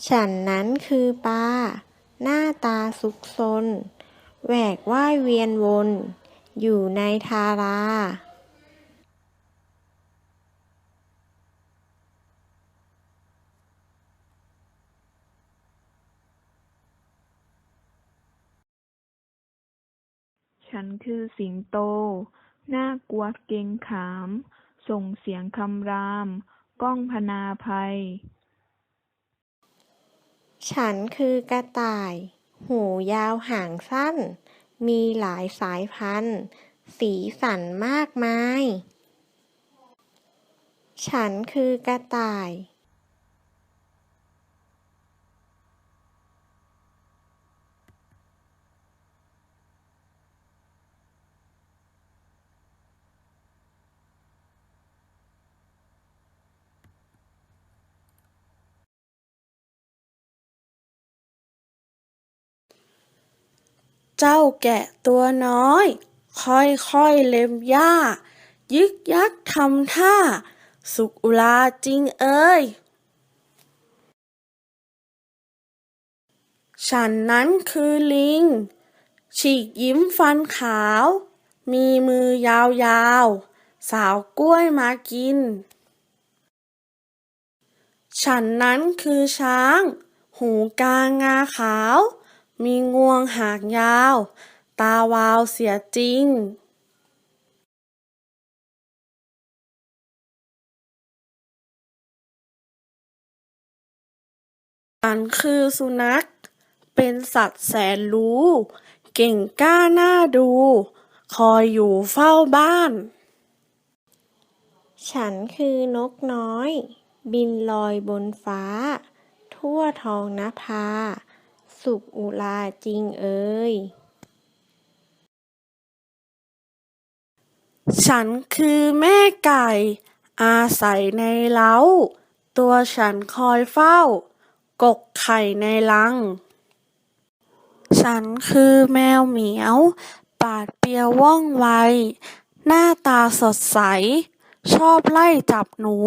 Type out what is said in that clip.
ฉันนั้นคือปลาหน้าตาซุกซนแหวกว่ายเวียนวนอยู่ในทาราฉันคือสิงโตน่ากลัวเกรงขามส่งเสียงคำรามก้องพนาภัยฉันคือกระต่ายหูยาวหางสั้นมีหลายสายพันธุ์สีสันมากมายฉันคือกระต่ายเจ้าแกะตัวน้อยค่อยๆเล็มหญ้ายึกยักทำท่าสุกอุลาจริงเอ่ยฉันนั้นคือลิงฉีกยิ้มฟันขาวมีมือยาวๆสาวกล้วยมากินฉันนั้นคือช้างหูกางาขาวมีงวงหางยาวตาวาวเสียจริงฉันคือสุนัขเป็นสัตว์แสนรู้เก่งกล้าน่าดูคอยอยู่เฝ้าบ้านฉันคือนกน้อยบินลอยบนฟ้าทั่วท้องนภาสุกอุลาจริงเอ่ยฉันคือแม่ไก่อาศัยในเล้าตัวฉันคอยเฝ้ากกไข่ในรังฉันคือแมวเหมียวปราดเปรียวว่องไวหน้าตาสดใสชอบไล่จับหนู